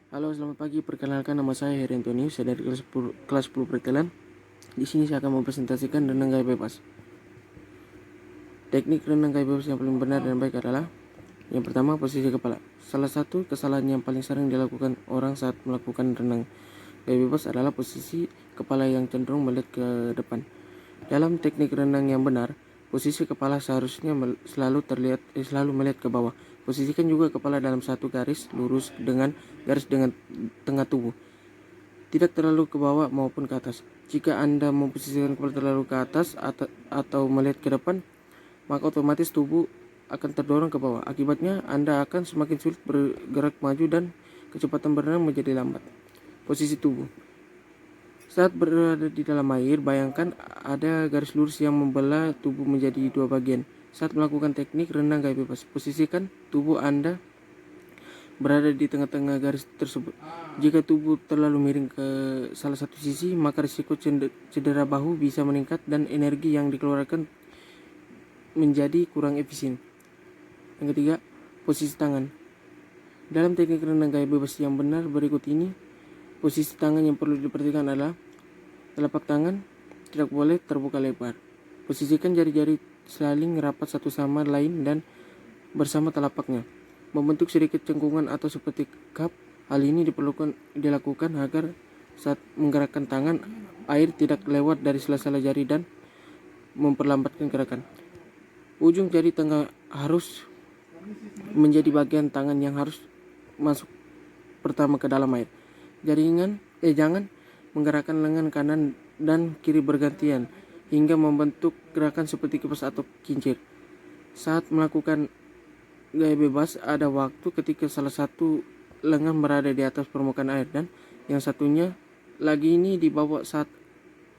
Halo, selamat pagi. Perkenalkan, nama saya Heri Antonius, saya dari kelas 10 perkelan. Di sini saya akan mempresentasikan renang gaya bebas. Teknik renang gaya bebas yang paling benar dan baik adalah: yang pertama, posisi kepala. Salah satu kesalahan yang paling sering dilakukan orang saat melakukan renang gaya bebas adalah posisi kepala yang cenderung melihat ke depan. Dalam teknik renang yang benar, posisi kepala seharusnya selalu melihat ke bawah. Posisikan juga kepala dalam satu garis lurus dengan tengah tubuh, tidak terlalu ke bawah maupun ke atas. Jika Anda memposisikan kepala terlalu ke atas atau melihat ke depan, maka otomatis tubuh akan terdorong ke bawah. Akibatnya, Anda akan semakin sulit bergerak maju dan kecepatan berenang menjadi lambat. Posisi tubuh. Saat berada di dalam air, bayangkan ada garis lurus yang membelah tubuh menjadi dua bagian. Saat melakukan teknik renang gaya bebas, posisikan tubuh Anda berada di tengah-tengah garis tersebut. Jika tubuh terlalu miring ke salah satu sisi, maka risiko cedera bahu bisa meningkat dan energi yang dikeluarkan menjadi kurang efisien. Yang ketiga, posisi tangan. Dalam teknik renang gaya bebas yang benar berikut ini, posisi tangan yang perlu diperhatikan adalah: telapak tangan tidak boleh terbuka lebar. Posisikan jari-jari saling rapat satu sama lain dan bersama telapaknya, membentuk sedikit cengkungan atau seperti cup. Hal ini dilakukan agar saat menggerakkan tangan, air tidak lewat dari sela-sela jari dan memperlambatkan gerakan. Ujung jari tengah harus menjadi bagian tangan yang harus masuk pertama ke dalam air. Jangan menggerakkan lengan kanan dan kiri bergantian hingga membentuk gerakan seperti kipas atau kincir. Saat melakukan gaya bebas, ada waktu ketika salah satu lengan berada di atas permukaan air dan yang satunya lagi ini di bawah. Saat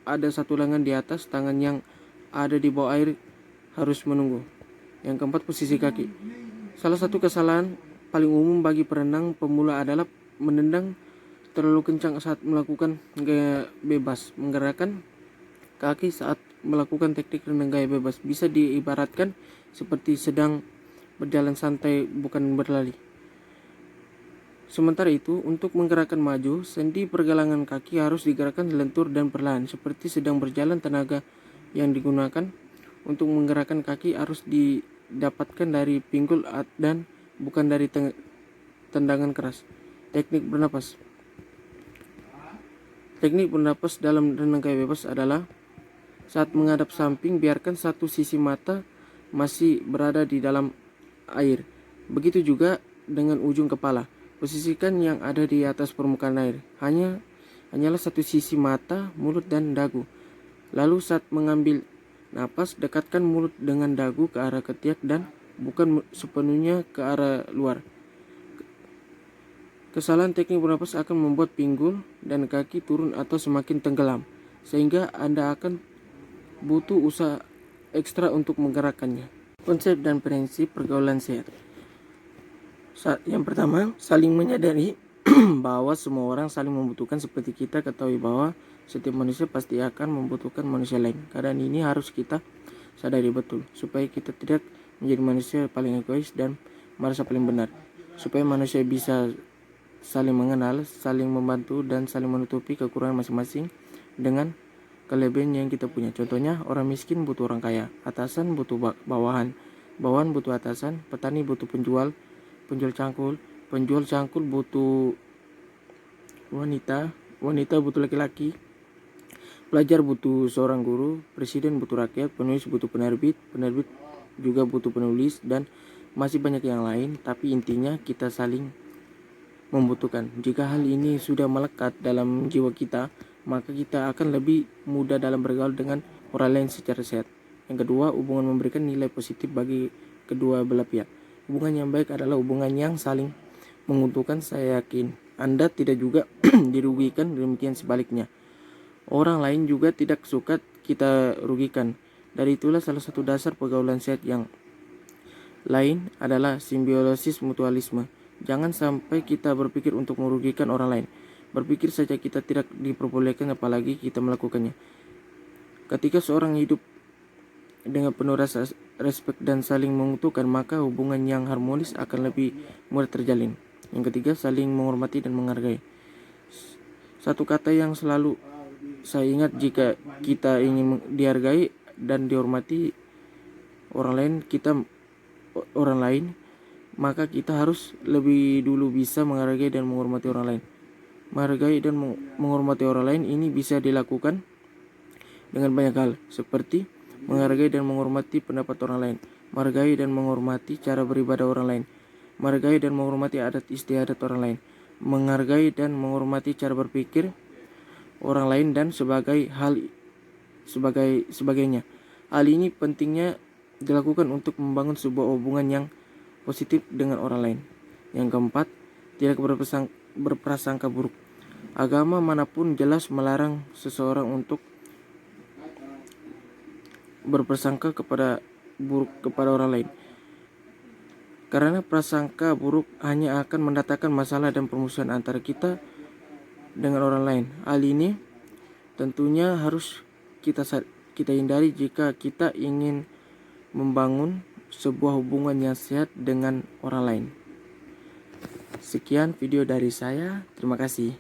ada satu lengan di atas, tangan yang ada di bawah air harus menunggu. Yang keempat, posisi kaki. Salah satu kesalahan paling umum bagi perenang pemula adalah menendang terlalu kencang saat melakukan gaya bebas. Menggerakkan kaki saat melakukan teknik renang gaya bebas bisa diibaratkan seperti sedang berjalan santai, bukan berlari. Sementara itu, untuk menggerakkan maju, sendi pergelangan kaki harus digerakkan lentur dan perlahan, seperti sedang berjalan. Tenaga yang digunakan untuk menggerakkan kaki harus didapatkan dari pinggul dan bukan dari tendangan keras. Teknik bernapas. Teknik bernapas dalam renang gaya bebas adalah: saat menghadap samping, biarkan satu sisi mata masih berada di dalam air. Begitu juga dengan ujung kepala. Posisikan yang ada di atas permukaan air. Hanyalah satu sisi mata, mulut, dan dagu. Lalu saat mengambil napas, dekatkan mulut dengan dagu ke arah ketiak dan bukan sepenuhnya ke arah luar. Kesalahan teknik bernapas akan membuat pinggul dan kaki turun atau semakin tenggelam, sehingga Anda akan butuh usaha ekstra untuk menggerakkannya. Konsep dan prinsip pergaulan sehat. Yang pertama, saling menyadari bahwa semua orang saling membutuhkan. Seperti kita ketahui bahwa setiap manusia pasti akan membutuhkan manusia lain. Keadaan ini harus kita sadari betul, supaya kita tidak menjadi manusia paling egois dan merasa paling benar. Supaya manusia bisa saling mengenal, saling membantu, dan saling menutupi kekurangan masing-masing dengan kelebihan yang kita punya. Contohnya, orang miskin butuh orang kaya, atasan butuh bawahan, bawahan butuh atasan, petani butuh penjual cangkul butuh wanita butuh laki-laki, pelajar butuh seorang guru, presiden butuh rakyat, penulis butuh penerbit juga butuh penulis, dan masih banyak yang lain. Tapi intinya kita saling membutuhkan. Jika hal ini sudah melekat dalam jiwa kita, maka kita akan lebih mudah dalam bergaul dengan orang lain secara sehat. Yang kedua, hubungan memberikan nilai positif bagi kedua belah pihak. Hubungan yang baik adalah hubungan yang saling menguntungkan. Saya yakin Anda tidak juga dirugikan, demikian sebaliknya. Orang lain juga tidak suka kita rugikan. Dari itulah salah satu dasar pergaulan sehat yang lain adalah simbiosis mutualisme. Jangan sampai kita berpikir untuk merugikan orang lain. Berpikir saja kita tidak diperbolehkan, apalagi kita melakukannya. Ketika seorang hidup dengan penuh rasa respek dan saling menguntungkan, maka hubungan yang harmonis akan lebih mudah terjalin. Yang ketiga, saling menghormati dan menghargai. Satu kata yang selalu saya ingat jika kita ingin dihargai dan dihormati orang lain, maka kita harus lebih dulu bisa menghargai dan menghormati orang lain. Menghargai dan menghormati orang lain ini bisa dilakukan dengan banyak hal, seperti menghargai dan menghormati pendapat orang lain, menghargai dan menghormati cara beribadah orang lain, menghargai dan menghormati adat istiadat orang lain, menghargai dan menghormati cara berpikir orang lain, dan sebagainya. Hal ini pentingnya dilakukan untuk membangun sebuah hubungan yang positif dengan orang lain. Yang keempat, tidak berprasangka buruk. Agama manapun jelas melarang seseorang untuk berprasangka buruk kepada orang lain, karena prasangka buruk hanya akan mendatangkan masalah dan permusuhan antara kita dengan orang lain. Hal ini tentunya harus kita hindari jika kita ingin membangun sebuah hubungan yang sehat dengan orang lain. Sekian video dari saya, terima kasih.